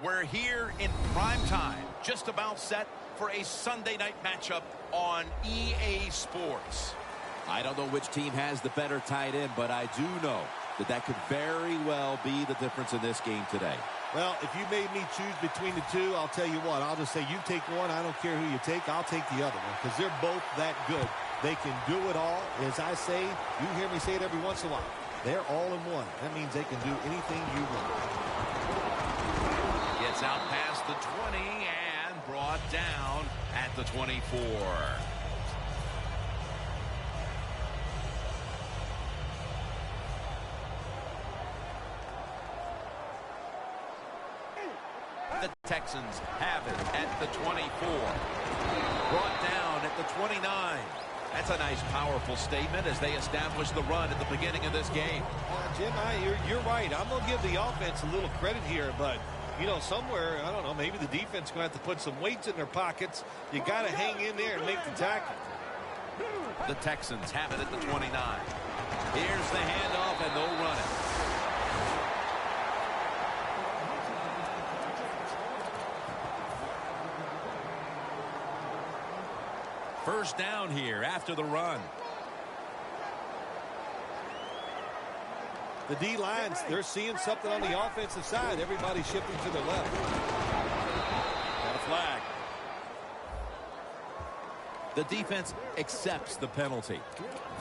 We're here in prime time, just about set for a Sunday night matchup on EA Sports. I don't know which team has the better tight end, but I do know that could very well be the difference in this game today. Well, if you made me choose between the two, I'll tell you what. I'll just say you take one. I don't care who you take. I'll take the other one because they're both that good. They can do it all. As I say, you hear me say it every once in a while. They're all in one. That means they can do anything you want. Gets out past the 20 and brought down at the 24. The Texans have it at the 24. Brought down at the 29. That's a nice, powerful statement as they establish the run at the beginning of this game. Jim, you're right. I'm going to give the offense a little credit here, but, you know, somewhere, I don't know, maybe the defense is going to have to put some weights in their pockets. You got to hang in there and make the tackle. The Texans have it at the 29. Here's the handoff, and they'll run it. First down here after the run. The D-lines, they're seeing something on the offensive side. Everybody's shifting to their left. Got a flag. The defense accepts the penalty.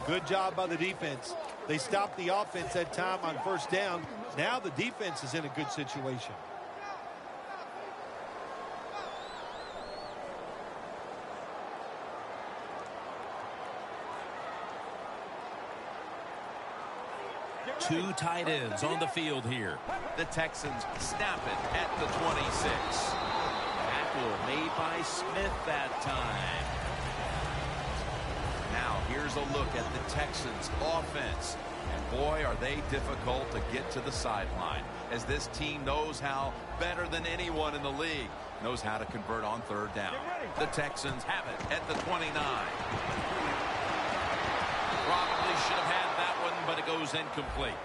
Good job by the defense. They stopped the offense that time on first down. Now the defense is in a good situation. Two tight ends on the field here. The Texans snap it at the 26. Tackle made by Smith that time. Now here's a look at the Texans offense. And boy, are they difficult to get to the sideline, as this team knows how, better than anyone in the league, knows how to convert on third down. The Texans have it at the 29. Probably should have had that one, but it goes incomplete.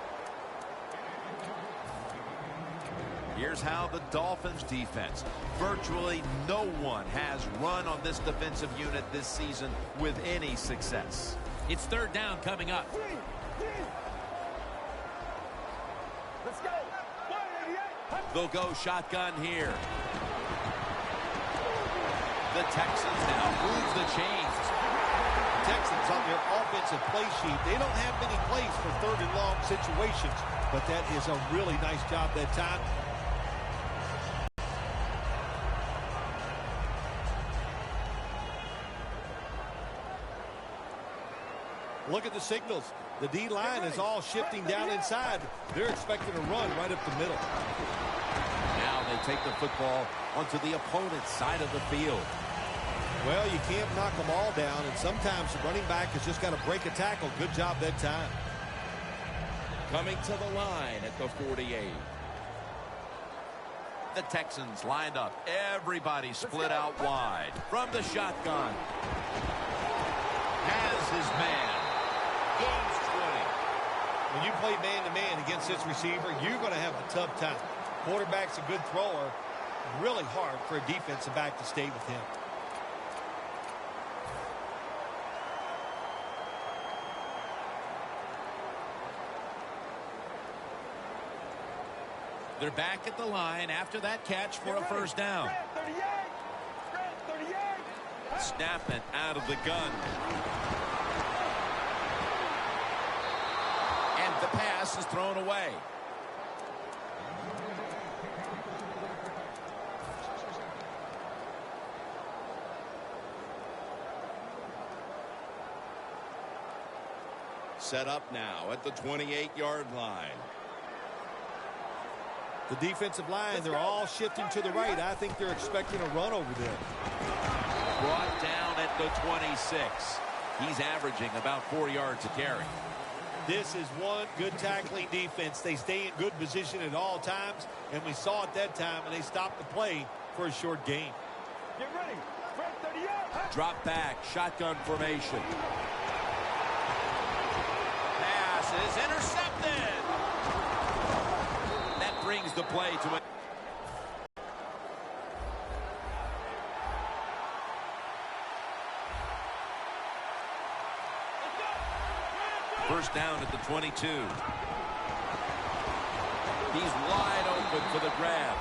Here's how the Dolphins defense. Virtually no one has run on this defensive unit this season with any success. It's third down coming up. Let's go. They'll go shotgun here. The Texans now move the chains. Texans on their offensive play sheet, they don't have many plays for third and long situations, but that is a really nice job that time. Look at the signals. The D-line is all shifting down inside. They're expecting a run right up the middle. Now they take the football onto the opponent's side of the field. Well, you can't knock them all down, and sometimes the running back has just got to break a tackle. Good job that time. Coming to the line at the 48. The Texans lined up. Everybody split out wide. From the shotgun. Has his man. Gains 20. When you play man-to-man against this receiver, you're going to have a tough time. Quarterback's a good thrower. Really hard for a defensive back to stay with him. They're back at the line after that catch for a first down. Snap it out of the gun. And the pass is thrown away. Set up now at the 28-yard line. The defensive line, they're all shifting to the right. I think they're expecting a run over there. Brought down at the 26. He's averaging about 4 yards a carry. This is one good tackling defense. They stay in good position at all times, and we saw it that time, and they stopped the play for a short gain. Get ready. Drop back, shotgun formation. Pass is intercepted. That brings the play to it. first down at the 22. He's wide open for the grab.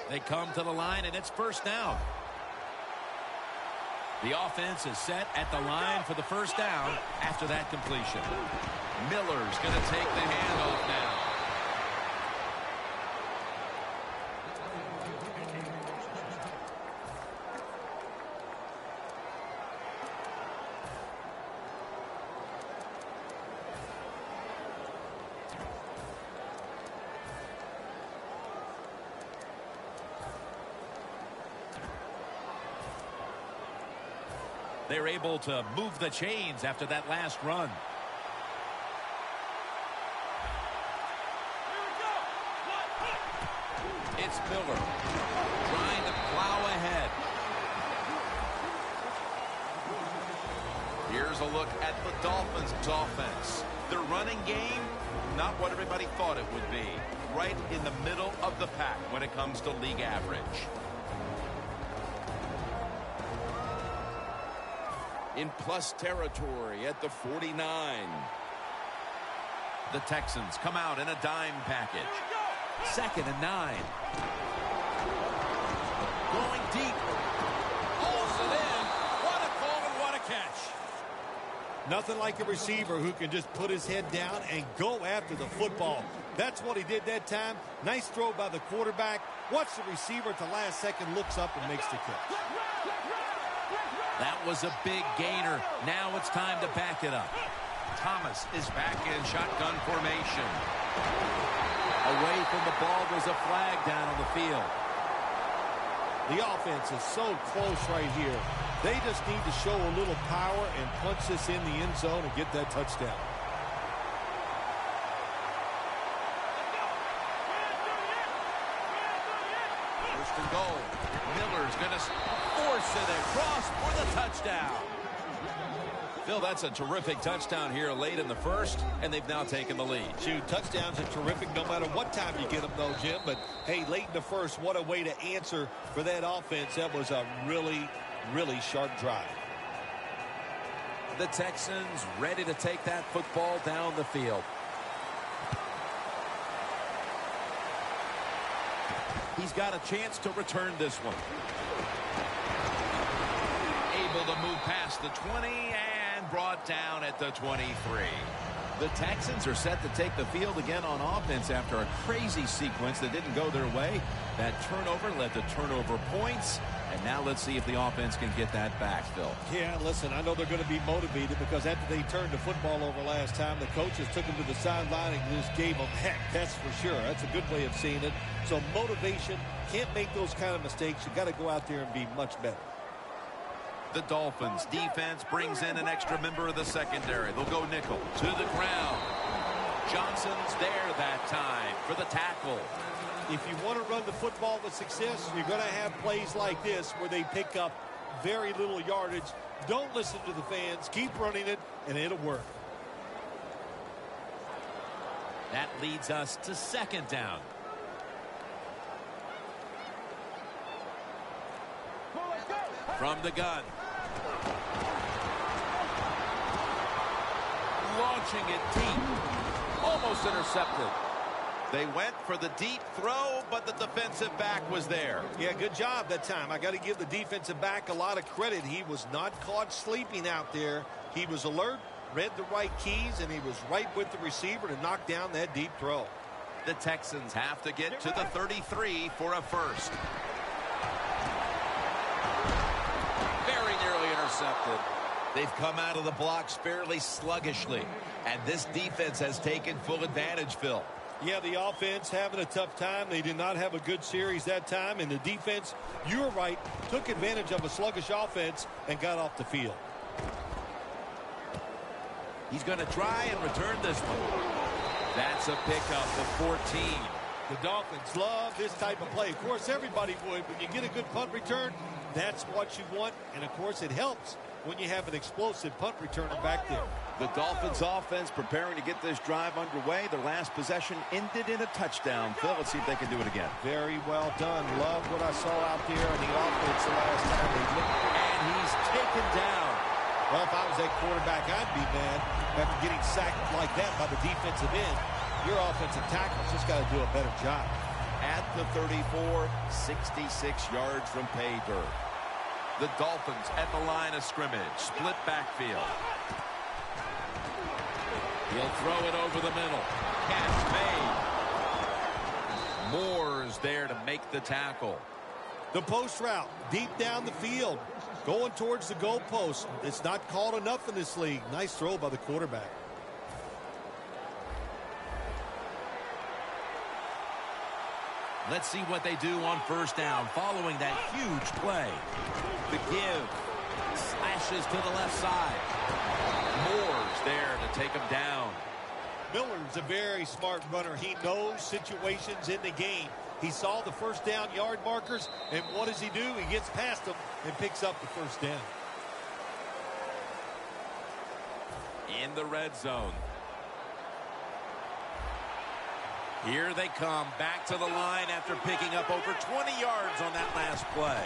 They come to the line, and it's first down. The offense is set at the line for the first down after that completion. Miller's going to take the handoff now. They're able to move the chains after that last run. It's Miller trying to plow ahead. Here's a look at the Dolphins' offense. Their running game, not what everybody thought it would be. Right in the middle of the pack when it comes to league average. In plus territory at the 49. The Texans come out in a dime package. 2nd and 9. Going deep. Pulls it in. What a call and what a catch. Nothing like a receiver who can just put his head down and go after the football. That's what he did that time. Nice throw by the quarterback. Watch the receiver at the last second, looks up and makes the catch. That was a big gainer. Now it's time to back it up. Thomas is back in shotgun formation. Away from the ball goes a flag down on the field. The offense is so close right here. They just need to show a little power and punch this in the end zone and get that touchdown. First and goal. Miller's going to force it across for the touchdown. Phil, that's a terrific touchdown here late in the first, and they've now taken the lead. Shoot, touchdowns are terrific no matter what time you get them, though, Jim. But, hey, late in the first, what a way to answer for that offense. That was a really, really sharp drive. The Texans ready to take that football down the field. He's got a chance to return this one. Able to move past the 20 and brought down at the 23. The Texans are set to take the field again on offense after a crazy sequence that didn't go their way. That turnover led to turnover points. And now let's see if the offense can get that back, Phil. Yeah, listen, I know they're going to be motivated because after they turned the football over last time, the coaches took them to the sideline and just gave them heck, that's for sure. That's a good way of seeing it. So motivation, can't make those kind of mistakes. You got to go out there and be much better. The Dolphins defense brings in an extra member of the secondary. They'll go nickel to the ground. Johnson's there that time for the tackle. If you want to run the football with success, you're going to have plays like this where they pick up very little yardage. Don't listen to the fans. Keep running it, and it'll work. That leads us to 2nd down. From the gun. Launching it deep. Almost intercepted. They went for the deep throw, but the defensive back was there. Yeah, good job that time. I got to give the defensive back a lot of credit. He was not caught sleeping out there. He was alert, read the right keys, and he was right with the receiver to knock down that deep throw. The Texans have to get to the 33 for a first. Very nearly intercepted. They've come out of the blocks fairly sluggishly, and this defense has taken full advantage, Phil. Yeah, the offense having a tough time. They did not have a good series that time. And the defense, you were right, took advantage of a sluggish offense and got off the field. He's going to try and return this one. That's a pickup of 14. The Dolphins love this type of play. Of course, everybody would. When you get a good punt return, that's what you want. And, of course, it helps when you have an explosive punt returner back there. The Dolphins offense preparing to get this drive underway. Their last possession ended in a touchdown. Phil, let's see if they can do it again. Very well done. Love what I saw out there in the offense the last time they looked. And he's taken down. Well, if I was that quarterback, I'd be mad after getting sacked like that by the defensive end. Your offensive tackle's just got to do a better job. At the 34, 66 yards from pay dirt. The Dolphins at the line of scrimmage. Split backfield. He'll throw it over the middle. Catch made. Moore's there to make the tackle. The post route, deep down the field, going towards the goalpost. It's not called enough in this league. Nice throw by the quarterback. Let's see what they do on first down following that huge play. The give. Slashes to the left side. Moore's there to take him down. Miller's a very smart runner. He knows situations in the game. He saw the first down yard markers, and what does he do? He gets past them and picks up the first down. In the red zone. Here they come back to the line after picking up over 20 yards on that last play.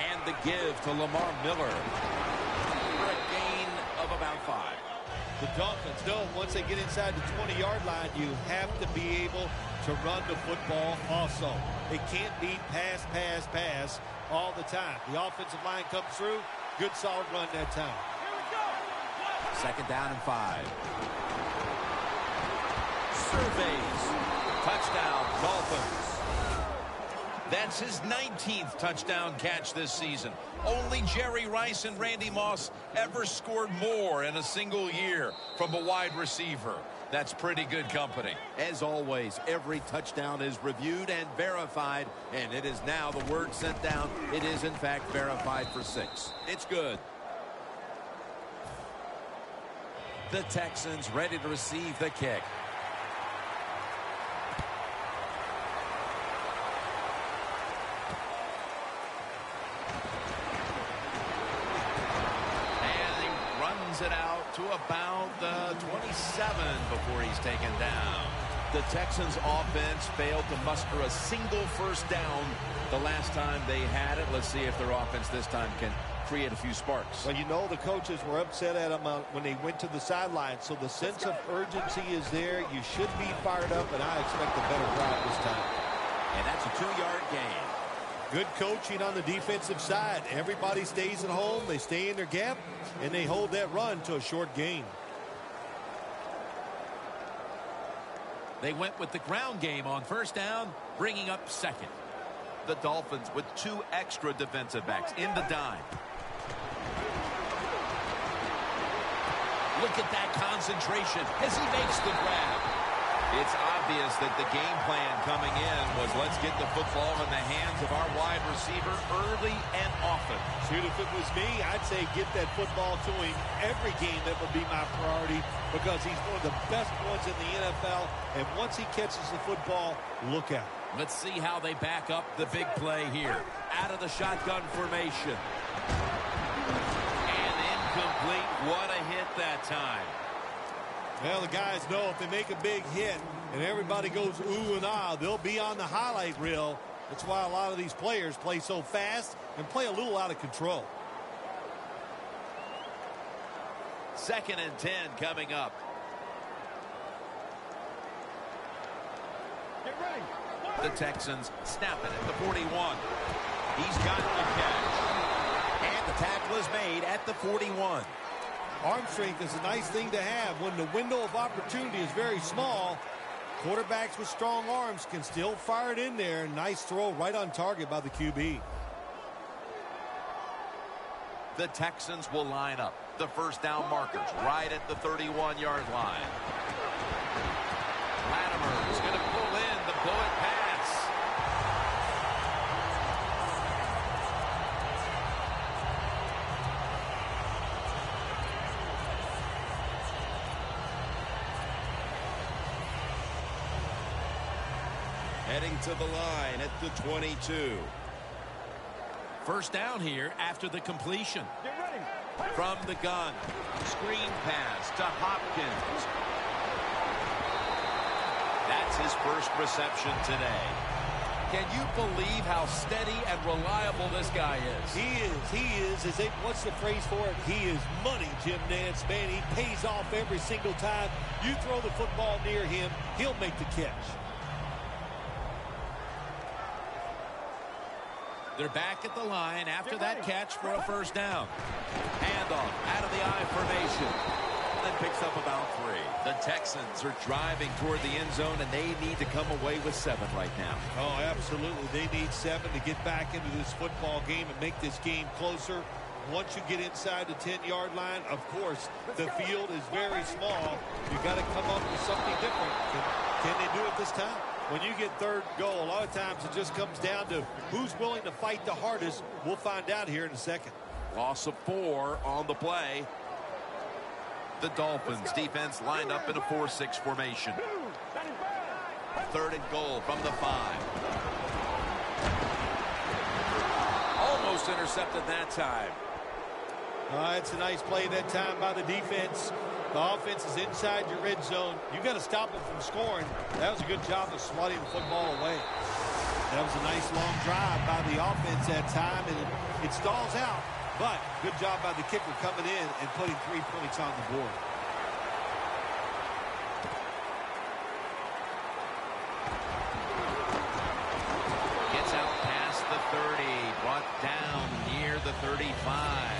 And the give to Lamar Miller for a gain of about 5. The Dolphins know once they get inside the 20-yard line, you have to be able to run the football also. It can't be pass, pass, pass all the time. The offensive line comes through. Good, solid run that time. Second down and 5. Surveys. Touchdown, Dolphins. That's his 19th touchdown catch this season. Only Jerry Rice and Randy Moss ever scored more in a single year from a wide receiver. That's pretty good company. As always, every touchdown is reviewed and verified, and it is now the word sent down. It is, in fact, verified for 6. It's good. The Texans ready to receive the kick. It out to about the 27 before he's taken down. The Texans offense failed to muster a single first down the last time they had it. Let's see if their offense this time can create a few sparks. Well, you know the coaches were upset at them when they went to the sideline, so the sense of urgency is there. You should be fired up, and I expect a better drive this time. And that's a 2-yard gain. Good coaching on the defensive side. Everybody stays at home. They stay in their gap, and they hold that run to a short gain. They went with the ground game on first down, bringing up second. The Dolphins with 2 extra defensive backs in the dime. Look at that concentration as he makes the grab. It's obvious that the game plan coming in was let's get the football in the hands of our wide receiver early and often. Shoot, if it was me, I'd say get that football to him every game. That would be my priority because he's one of the best ones in the NFL. And once he catches the football, look out. Let's see how they back up the big play here. Out of the shotgun formation. And incomplete. What a hit that time. Well, the guys know if they make a big hit and everybody goes ooh and ah, they'll be on the highlight reel. That's why a lot of these players play so fast and play a little out of control. 2nd and 10 coming up. Get ready. The Texans snapping at the 41. He's got the catch. And the tackle is made at the 41. Arm strength is a nice thing to have when the window of opportunity is very small. Quarterbacks with strong arms can still fire it in there. Nice throw right on target by the QB. The Texans will line up. The first down markers right at the 31-yard line. Latimer is going to pull in the bullet pass. Heading to the line at the 22. First down here after the completion. Get ready. From the gun. Screen pass to Hopkins. That's his first reception today. Can you believe how steady and reliable this guy is? He is. What's the phrase for it? He is money, Jim Nantz. Man, he pays off every single time. You throw the football near him, he'll make the catch. They're back at the line after that catch for a first down. Handoff out of the I formation. That picks up about 3. The Texans are driving toward the end zone, and they need to come away with 7 right now. Oh, absolutely. They need 7 to get back into this football game and make this game closer. Once you get inside the 10-yard line, of course, the field is very small. You got to come up with something different. Can they do it this time? When you get third goal, a lot of times it just comes down to who's willing to fight the hardest. We'll find out here in a second. Loss of 4 on the play. The Dolphins defense lined up in a 4-6 formation. 3rd and goal from the 5. Almost intercepted that time. It's a nice play that time by the defense. The offense is inside your red zone. You got to stop them from scoring. That was a good job of swatting the football away. That was a nice long drive by the offense that time, and it stalls out. But good job by the kicker coming in and putting 3 points on the board. Gets out past the 30, brought down near the 35.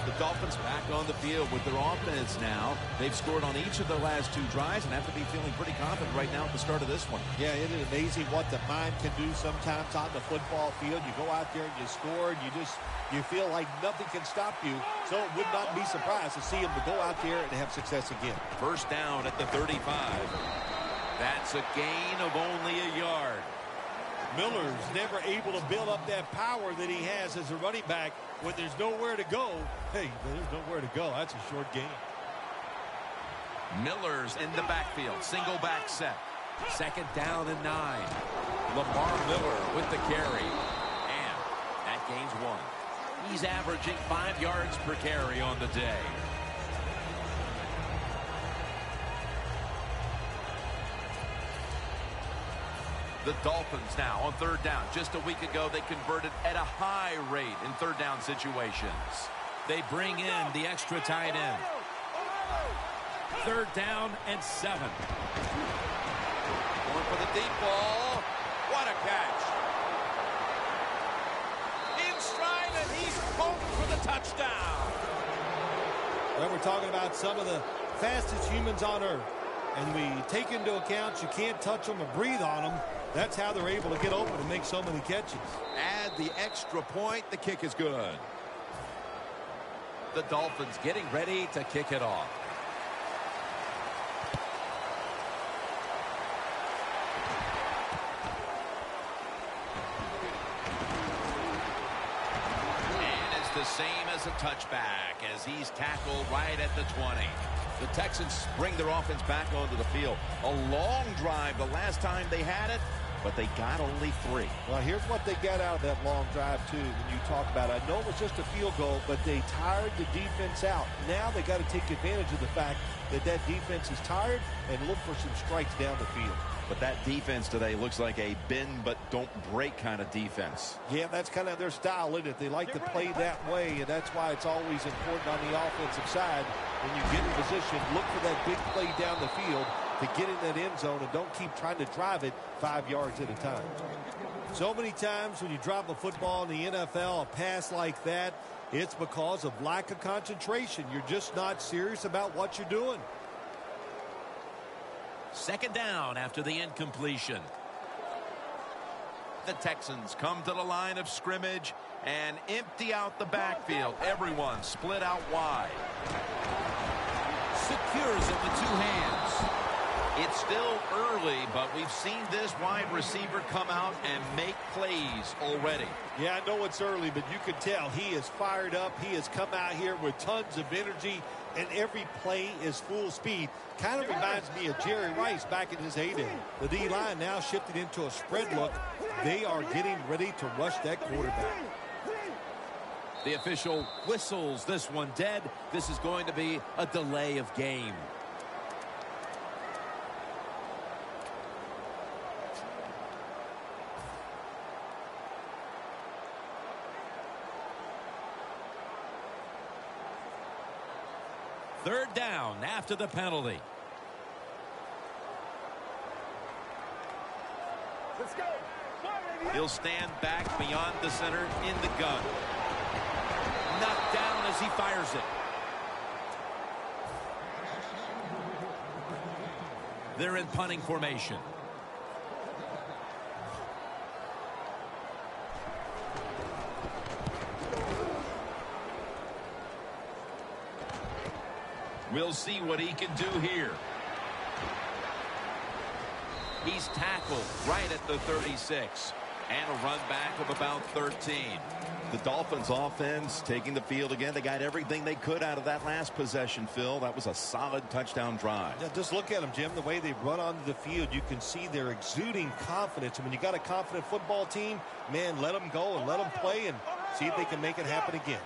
The Dolphins back on the field with their offense now. They've scored on each of their last 2 drives and have to be feeling pretty confident right now at the start of this one. Yeah, it is amazing what the mind can do sometimes on the football field. You go out there and you score, and you feel like nothing can stop you. So it would not be surprised to see him to go out there and have success again. First down at the 35. That's a gain of only a yard. Miller's never able to build up that power that he has as a running back when there's nowhere to go. Hey, there's nowhere to go. That's a short game. Miller's in the backfield. Single back set. 2nd down and 9. Lamar Miller with the carry. And that gains 1. He's averaging 5 yards per carry on the day. The Dolphins now on 3rd down. Just a week ago, they converted at a high rate in 3rd down situations. They bring in the extra tight end. 3rd down and 7. Going for the deep ball. What a catch. In stride, and he's home for the touchdown. Well, we're talking about some of the fastest humans on earth. And we take into account you can't touch them or breathe on them. That's how they're able to get open and make so many catches. Add the extra point. The kick is good. The Dolphins getting ready to kick it off. And it's the same as a touchback as he's tackled right at the 20. The Texans bring their offense back onto the field. A long drive the last time they had it, but they got only 3. Well, here's what they got out of that long drive, too, when you talk about it. I know it was just a field goal, but they tired the defense out. Now they got to take advantage of the fact that that defense is tired and look for some strikes down the field. But that defense today looks like a bend but don't break kind of defense. Yeah, that's kind of their style, isn't it? They like to play that way, and that's why it's always important on the offensive side. When you get in position, look for that big play down the field to get in that end zone, and don't keep trying to drive it 5 yards at a time. So many times when you drop a football in the NFL, a pass like that, it's because of lack of concentration. You're just not serious about what you're doing. 2nd down after the incompletion. The Texans come to the line of scrimmage and empty out the backfield. Everyone split out wide. Secures it with 2 hands. It's still early, but we've seen this wide receiver come out and make plays already. Yeah, I know it's early, but you can tell he is fired up. He has come out here with tons of energy, and every play is full speed. Kind of reminds me of Jerry Rice back in his heyday. The D-line now shifted into a spread look. They are getting ready to rush that quarterback. The official whistles this one dead. This is going to be a delay of game. Third down after the penalty. Let's go. He'll stand back beyond the center in the gun. Knocked down as he fires it. They're in punting formation. We'll see what he can do here. He's tackled right at the 36. And a run back of about 13. The Dolphins offense taking the field again. They got everything they could out of that last possession, Phil. That was a solid touchdown drive. Yeah, just look at them, Jim. The way they run onto the field, you can see they're exuding confidence. And when you got a confident football team, man, let them go and let them play and see if they can make it happen again.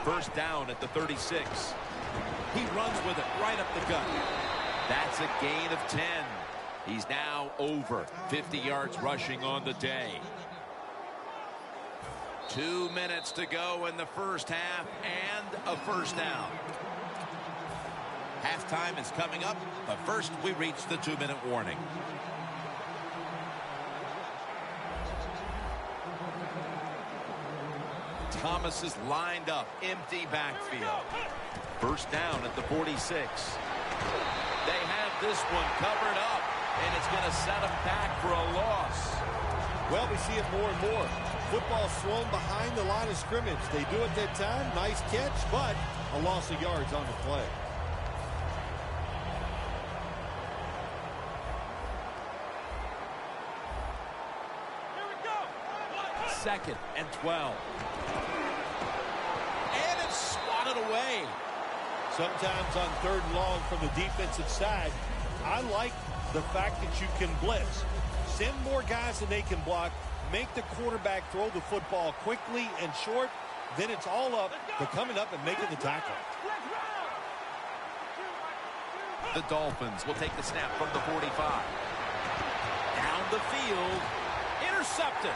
First down at the 36. He runs with it right up the gut. That's a gain of 10. He's now over 50 yards rushing on the day. 2 minutes to go in the first half and a first down. Halftime is coming up, but first we reach the 2-minute warning. Thomas is lined up, empty backfield. First down at the 46. They have this one covered up, and it's going to set them back for a loss. Well, we see it more and more. Football thrown behind the line of scrimmage. They do it that time. Nice catch, but a loss of yards on the play. Here we go. Second and 12. And it's swatted away. Sometimes on third and long from the defensive side, I like the fact that you can blitz. Send more guys than they can block. Make the quarterback throw the football quickly and short. Then it's all up to coming up and making the tackle. The Dolphins will take the snap from the 45. Down the field. Intercepted.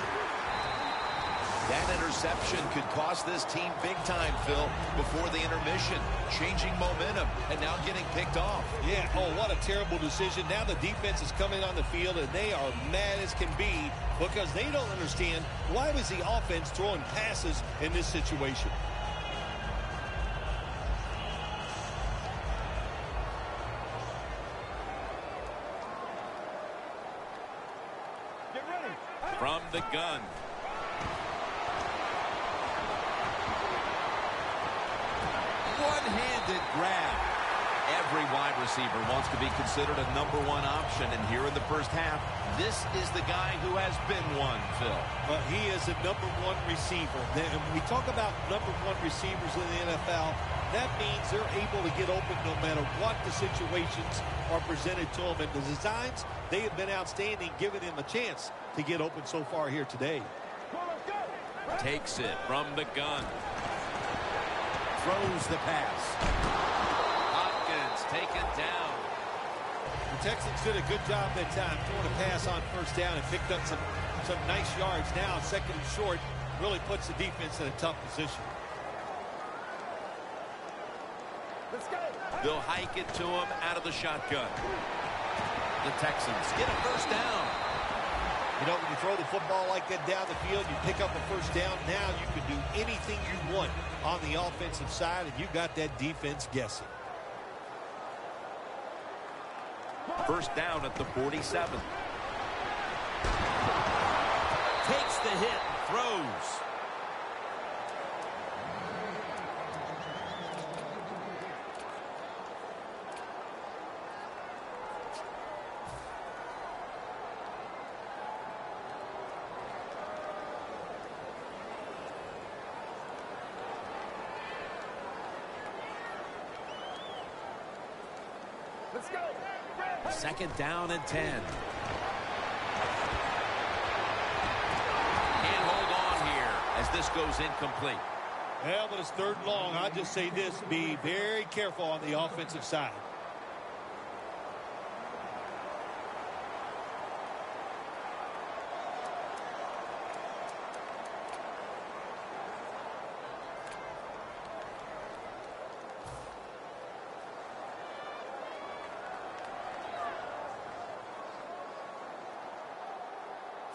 That interception could cost this team big time, Phil, before the intermission. Changing momentum and now getting picked off. Yeah, oh, what a terrible decision. Now the defense is coming on the field, and they are mad as can be because they don't understand why was the offense throwing passes in this situation. Get ready. From the gun. One-handed grab. Every wide receiver wants to be considered a #1 option, and here in the first half, this is the guy who has been one, Phil. Well, he is a #1 receiver. And when we talk about #1 receivers in the NFL, that means they're able to get open no matter what the situations are presented to them. And the designs, they have been outstanding, giving him a chance to get open so far here today. Takes it from the gun. Throws the pass. Hopkins taken down. The Texans did a good job that time throwing a pass on first down and picked up some nice yards. Now second and short really puts the defense in a tough position. Let's go. They'll hike it to him out of the shotgun. The Texans get a first down. You know, when you throw the football like that down the field, you pick up a first down. Now you can do anything you want on the offensive side, and you got that defense guessing. First down at the 47. Takes the hit and throws. Let's go. Second down and 10. Can't hold on here. as this goes incomplete. Well, but it's 3rd and long. I'll just say this, be very careful on the offensive side.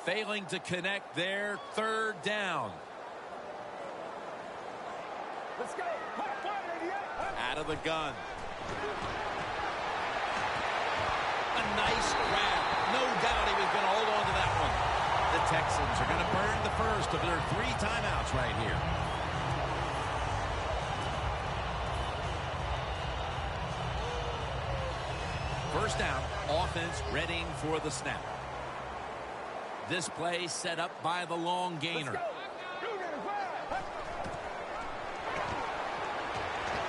Failing to connect there, 3rd down. Let's go. Out of the gun. A nice grab. No doubt he was going to hold on to that one. The Texans are going to burn the first of their 3 timeouts right here. First down, offense readying for the snap. This play set up by the long gainer.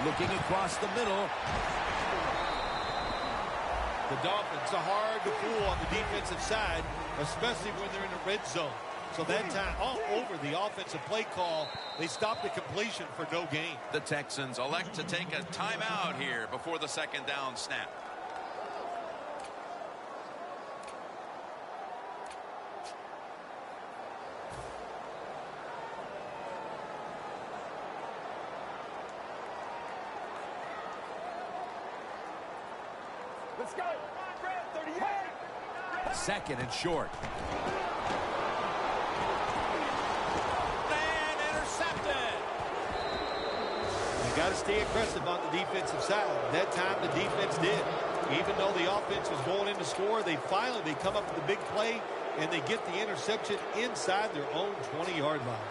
Looking across the middle. The Dolphins are hard to fool on the defensive side, especially when they're in the red zone. So that time, all over the offensive play call, they stopped the completion for no gain. The Texans elect to take a timeout here before the 2nd down snap. Let's go. 2nd and short. And intercepted. You got to stay aggressive on the defensive side. That time the defense did. Even though the offense was going in to score, they come up with the big play and they get the interception inside their own 20-yard line.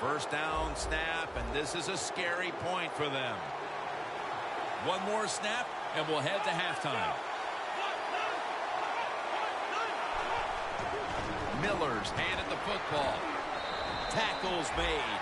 First down snap, and this is a scary point for them. One more snap, and we'll head to halftime. Miller's handed the football. Tackles made.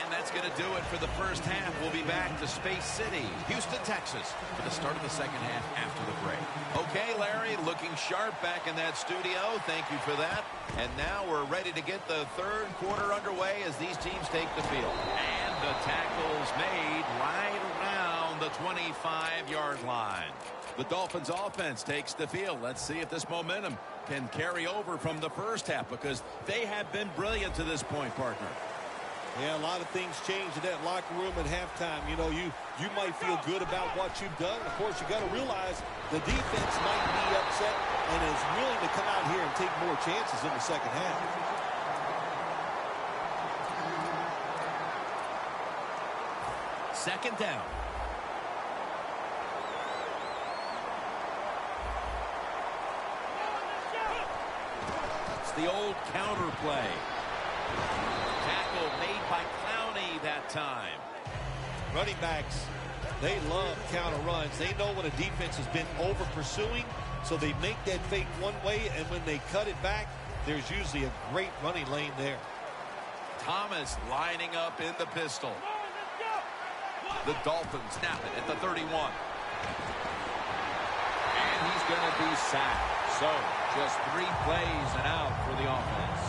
And that's going to do it for the first half. We'll be back to Space City, Houston, Texas, for the start of the 2nd half after the break. Okay, Larry, looking sharp back in that studio. Thank you for that. And now we're ready to get the 3rd quarter underway as these teams take the field. And the tackle's made right around the 25-yard line. The Dolphins offense takes the field. Let's see if this momentum can carry over from the first half, because they have been brilliant to this point, partner. Yeah, a lot of things change in that locker room at halftime. You know, you might feel good about what you've done. Of course, you got to realize the defense might be upset and is willing to come out here and take more chances in the 2nd half. Second down. It's the old counter play. Tackle made by Clowney that time. Running backs, they love counter runs. They know when a defense has been over pursuing, so they make that fake one way, and when they cut it back, there's usually a great running lane there. Thomas lining up in the pistol. The Dolphins snap it at the 31. And he's going to be sacked. So, just 3 plays and out for the offense.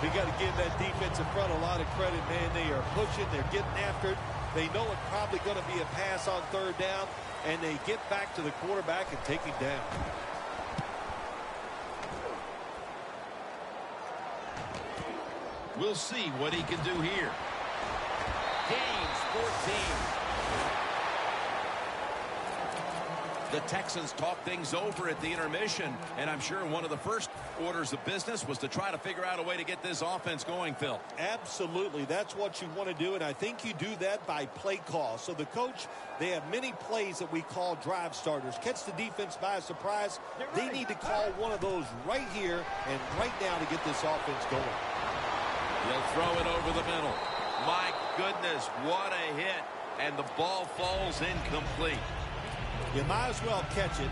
We got to give that defensive front a lot of credit, man. They are pushing. They're getting after it. They know it's probably going to be a pass on 3rd down, and they get back to the quarterback and take him down. We'll see what he can do here. Gains 14. The Texans talk things over at the intermission, and I'm sure one of the first orders of business was to try to figure out a way to get this offense going, Phil. Absolutely. That's what you want to do, and I think you do that by play call. So the coach, they have many plays that we call drive starters. Catch the defense by surprise. They need to call one of those right here and right now to get this offense going. He'll throw it over the middle. My goodness, what a hit, and the ball falls incomplete. You might as well catch it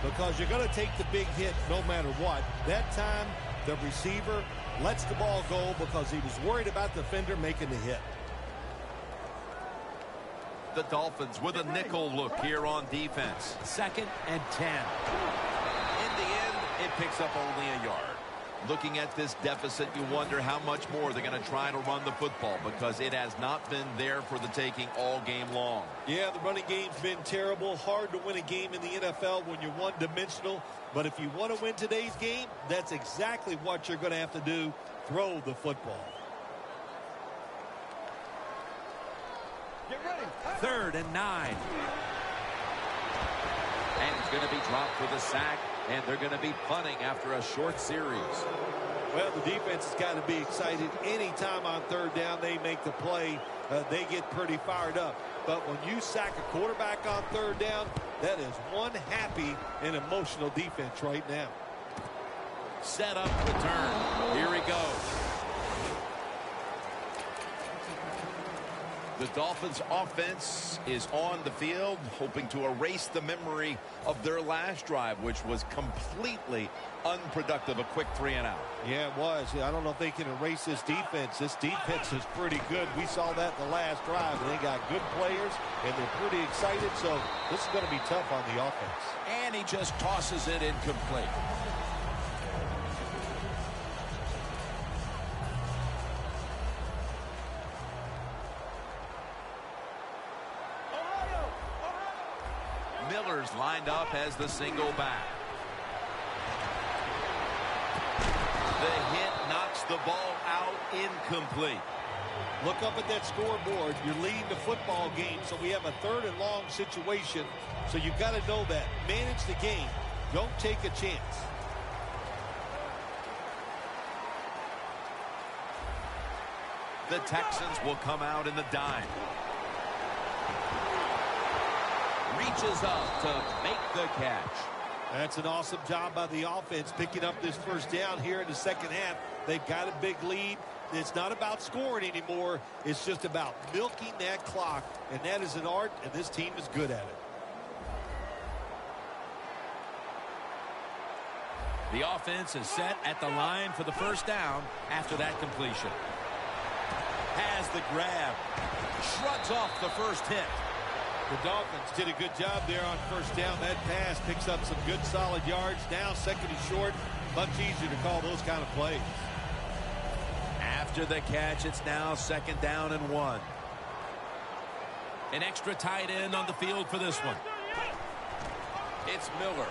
because you're going to take the big hit no matter what. That time, the receiver lets the ball go because he was worried about the defender making the hit. The Dolphins with a nickel look here on defense. 2nd and 10. In the end, it picks up only a yard. Looking at this deficit, you wonder how much more they're going to try to run the football, because it has not been there for the taking all game long. Yeah, the running game's been terrible. Hard to win a game in the NFL when you're one-dimensional. But if you want to win today's game, that's exactly what you're going to have to do. Throw the football. Get ready. 3rd and 9. And he's going to be dropped for the sack, and they're going to be punting after a short series. Well, the defense has got to be excited. Anytime on 3rd down they make the play, they get pretty fired up. But when you sack a quarterback on 3rd down, that is one happy and emotional defense right now. Set up return. Here he goes. The Dolphins offense is on the field, hoping to erase the memory of their last drive, which was completely unproductive. A quick 3 and out. Yeah, it was. I don't know if they can erase this defense. This defense is pretty good. We saw that the last drive, and they got good players, and they're pretty excited. So this is going to be tough on the offense. And he just tosses it incomplete. Miller's lined up as the single back. The hit knocks the ball out, incomplete. Look up at that scoreboard. You're leading the football game, so we have a 3rd and long situation. So you've got to know that. Manage the game. Don't take a chance. The Texans will come out in the dime. Reaches up to make the catch. That's an awesome job by the offense picking up this 1st down here in the 2nd half. They've got a big lead. It's not about scoring anymore. It's just about milking that clock, and that is an art, and this team is good at it. The offense is set at the line for the 1st down after that completion. Has the grab. Shrugs off the first hit. The Dolphins did a good job there on 1st down. That pass picks up some good solid yards. Now 2nd and short. Much easier to call those kind of plays. After the catch, it's now 2nd down and 1. An extra tight end on the field for this one. It's Miller.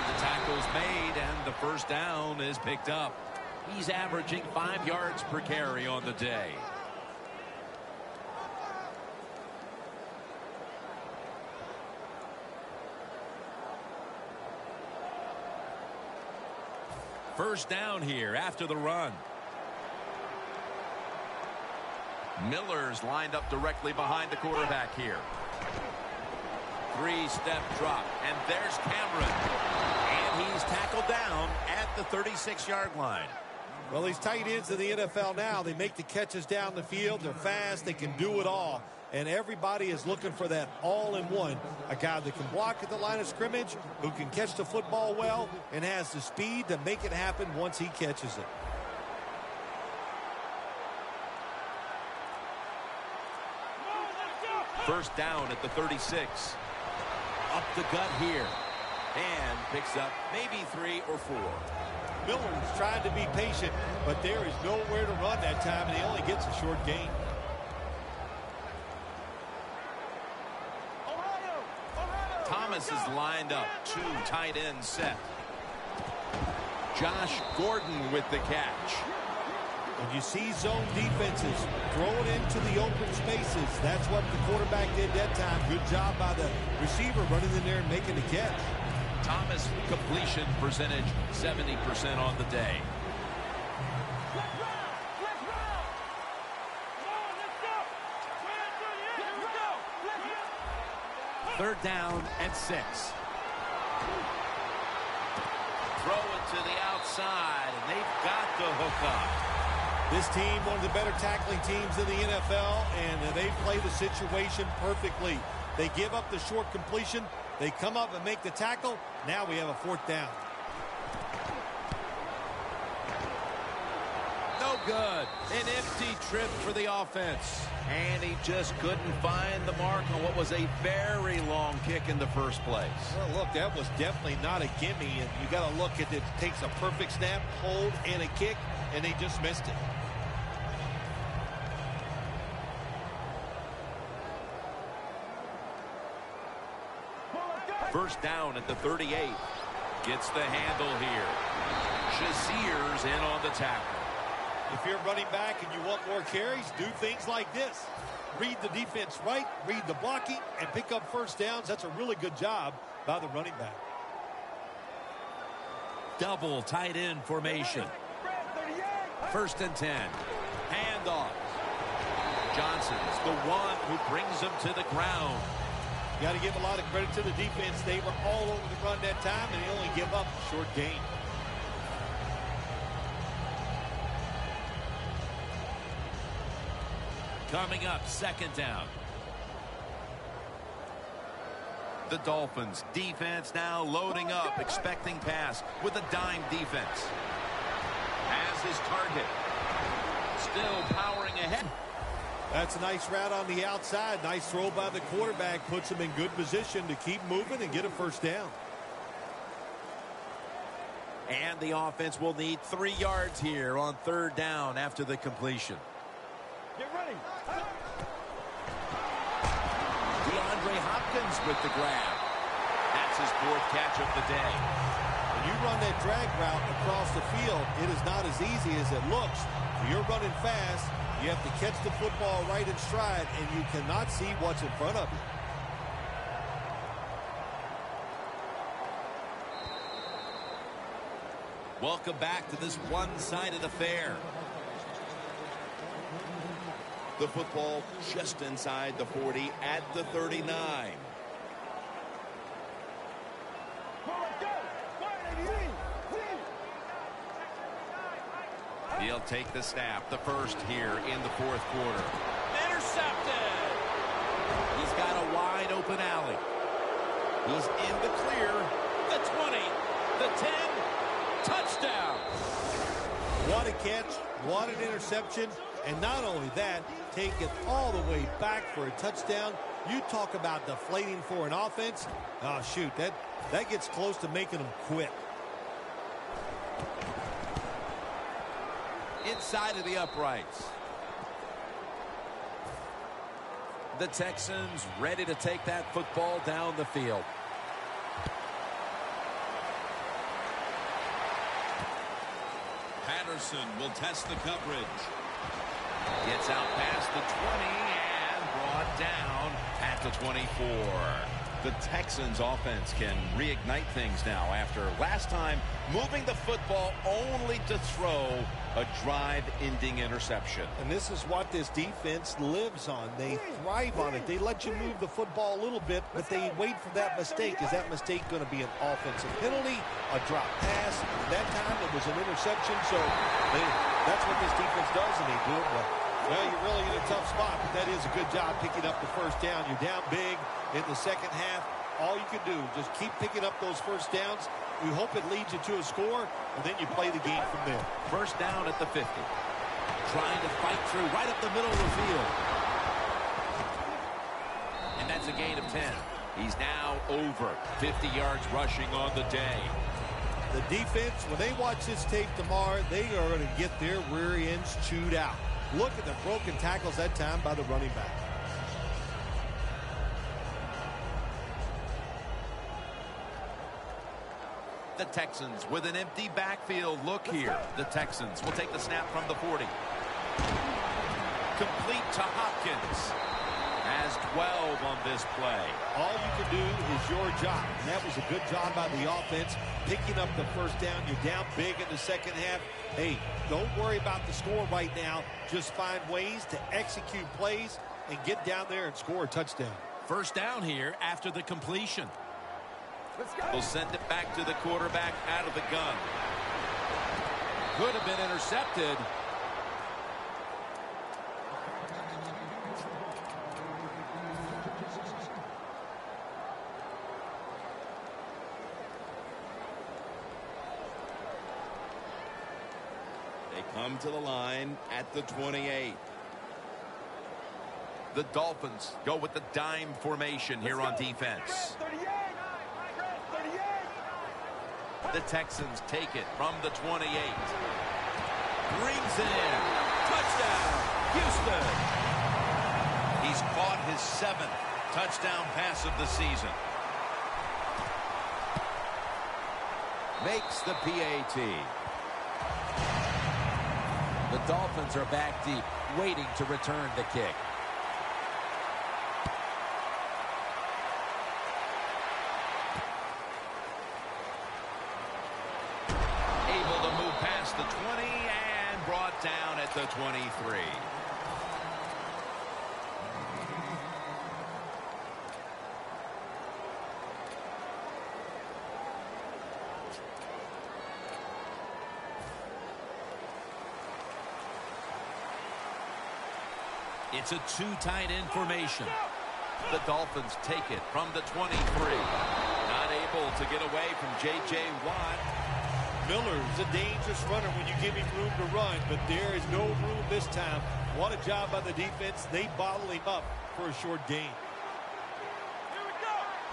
The tackle's made, and the 1st down is picked up. He's averaging 5 yards per carry on the day. First down here after the run. Miller's lined up directly behind the quarterback here. 3-step drop, and there's Cameron. And he's tackled down at the 36-yard line. Well, these tight ends in the NFL now, they make the catches down the field. They're fast. They can do it all. And everybody is looking for that all-in-one. A guy that can block at the line of scrimmage, who can catch the football well, and has the speed to make it happen once he catches it. First down at the 36. Up the gut here. And picks up maybe 3 or 4. Miller's trying to be patient, but there is nowhere to run that time, and he only gets a short gain. Thomas is lined up. 2 tight ends set. Josh Gordon with the catch. When you see zone defenses throw it into the open spaces, that's what the quarterback did that time. Good job by the receiver running in there and making the catch. Thomas completion percentage 70% on the day. Third down and 6. Throw it to the outside, and they've got the hook up. This team, one of the better tackling teams in the NFL, and they play the situation perfectly. They give up the short completion. They come up and make the tackle. Now we have a 4th down. No good. An empty trip for the offense. And he just couldn't find the mark on what was a very long kick in the first place. Well, look, that was definitely not a gimme, and you got to look at it. It takes a perfect snap, hold, and a kick, and they just missed it. First down at the 38. Gets the handle here. Shazier's in on the tackle. If you're running back and you want more carries, do things like this. Read the defense right, read the blocking, and pick up first downs. That's a really good job by the running back. Double tight end formation. First and 10. Handoff. Johnson's the one who brings him to the ground. You got to give a lot of credit to the defense. They were all over the run that time, and they only give up a short gain. Coming up, second down. The Dolphins defense now loading up, expecting pass with a dime defense. Has his target. Still powering ahead. That's a nice route on the outside. Nice throw by the quarterback. Puts him in good position to keep moving and get a first down. And the offense will need 3 yards here on third down after the completion. Get ready. DeAndre Hopkins with the grab. That's his 4th catch of the day. When you run that drag route across the field, it is not as easy as it looks. When you're running fast, you have to catch the football right in stride, and you cannot see what's in front of you. Welcome back to this one-sided affair. The football just inside the 40 at the 39. He'll take the snap, the first here in the 4th quarter. Intercepted. He's got a wide open alley. He's in the clear. The 20, the 10, touchdown. What a catch, what an interception, and not only that, take it all the way back for a touchdown. You talk about deflating for an offense. Oh, shoot, that gets close to making them quit. Inside of the uprights. The Texans ready to take that football down the field. Patterson will test the coverage. Gets out past the 20 and brought down at the 24. The Texans offense can reignite things now after last time moving the football only to throw a drive-ending interception. And this is what this defense lives on. They thrive on it. They let you move the football a little bit, but they wait for that mistake. Is that mistake going to be an offensive penalty, a drop pass? That time it was an interception, so that's what this defense does, and they do it well. Well, you're really in a tough spot, but that is a good job picking up the first down. You're down big in the second half. All you can do, just keep picking up those first downs. We hope it leads you to a score, and then you play the game from there. First down at the 50. Trying to fight through right up the middle of the field. And that's a gain of 10. He's now over 50 yards rushing on the day. The defense, when they watch this tape tomorrow, they are going to get their rear ends chewed out. Look at the broken tackles that time by the running back. The Texans with an empty backfield. Look here. The Texans will take the snap from the 40. Complete to Hopkins. Has 12 on this play. All you can do is your job. And that was a good job by the offense. Picking up the first down. You're down big in the second half. Hey, don't worry about the score right now. Just find ways to execute plays and get down there and score a touchdown. First down here after the completion. We'll send it back to the quarterback out of the gun. Could have been intercepted. They come to the line at the 28. The Dolphins go with the dime formation here on defense. The Texans take it from the 28. Brings it in. Touchdown, Houston. He's caught his 7th touchdown pass of the season. Makes the PAT. The Dolphins are back deep, waiting to return the kick. Able to move past the 20 and brought down at the 23. It's a two tight end formation. The Dolphins take it from the 23. Not able to get away from J.J. Watt. Miller's a dangerous runner when you give him room to run, but there is no room this time. What a job by the defense. They bottle him up for a short gain.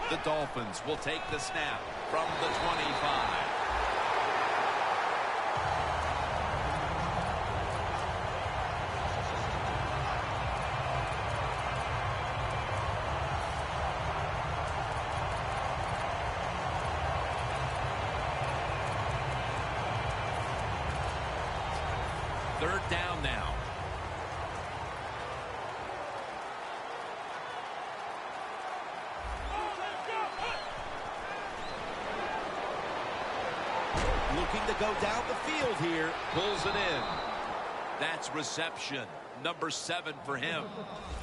The Dolphins will take the snap from the 25. Third down now. Looking to go down the field here. Pulls it in. That's reception. Number 7 for him.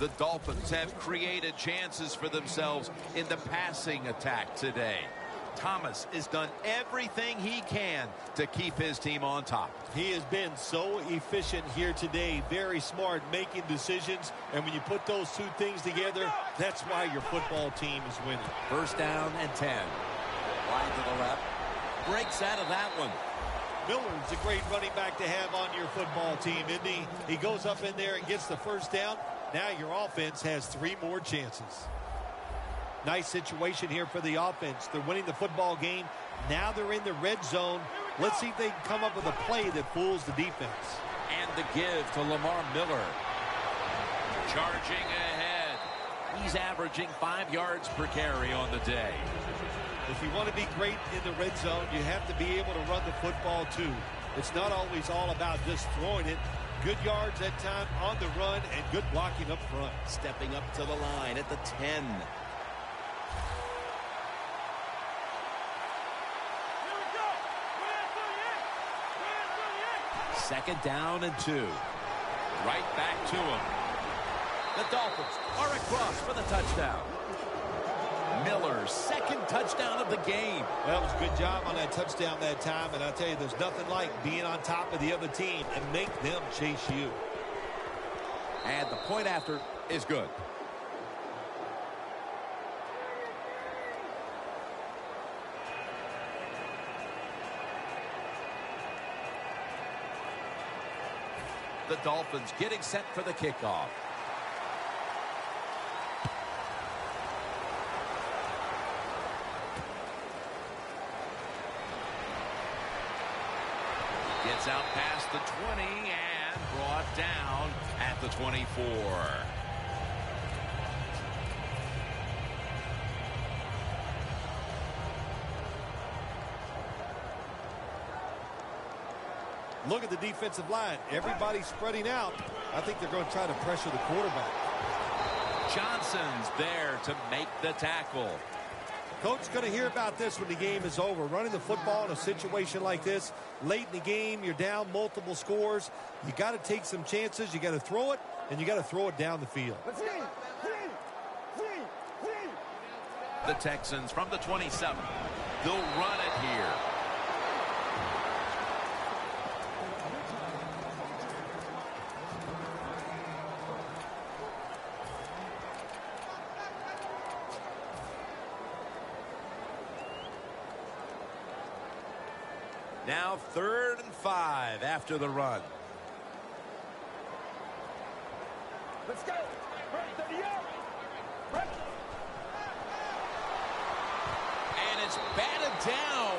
The Dolphins have created chances for themselves in the passing attack today. Thomas has done everything he can to keep his team on top. He has been so efficient here today. Very smart, making decisions. And when you put those two things together, that's why your football team is winning. First down and 10. Wide to the left. Breaks out of that one. Miller's a great running back to have on your football team, isn't he? He goes up in there and gets the first down. Now your offense has 3 more chances. Nice situation here for the offense. They're winning the football game. Now they're in the red zone. Let's see if they can come up with a play that fools the defense. And the give to Lamar Miller. Charging ahead. He's averaging 5 yards per carry on the day. If you want to be great in the red zone, you have to be able to run the football too. It's not always all about just throwing it. Good yards that time on the run and good blocking up front. Stepping up to the line at the 10. Second down and 2. Right back to him. The Dolphins are across for the touchdown. Miller's 2nd touchdown of the game. That was a good job on that touchdown that time. And I tell you, there's nothing like being on top of the other team and make them chase you. And the point after is good. The Dolphins getting set for the kickoff. Gets out past the 20 and brought down at the 24. Look at the defensive line. Everybody's spreading out. I think they're going to try to pressure the quarterback. Johnson's there to make the tackle. Coach is going to hear about this when the game is over. Running the football in a situation like this, late in the game, you're down multiple scores. You got to take some chances. You got to throw it, and you got to throw it down the field. The Texans from the 27. They'll run it here. Now 3rd and 5 after the run. Let's go. Ready, 30 up. Ready. And it's batted down.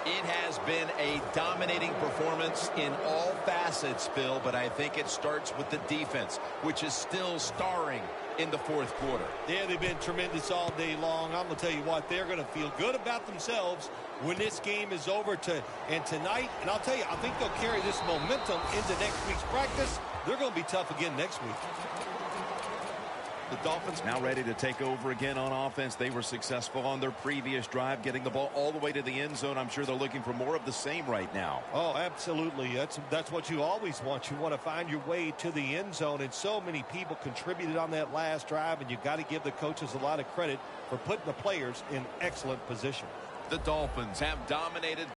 It has been a dominating performance in all facets, Phil, but I think it starts with the defense, which is still starring in the fourth quarter. Yeah, they've been tremendous all day long. I'm going to tell you what, they're going to feel good about themselves when this game is over and tonight. And I'll tell you, I think they'll carry this momentum into next week's practice. They're going to be tough again next week. The Dolphins now ready to take over again on offense. They were successful on their previous drive, getting the ball all the way to the end zone. I'm sure they're looking for more of the same right now. Oh, absolutely. That's what you always want. You want to find your way to the end zone, and so many people contributed on that last drive, and you got to give the coaches a lot of credit for putting the players in excellent position. The Dolphins have dominated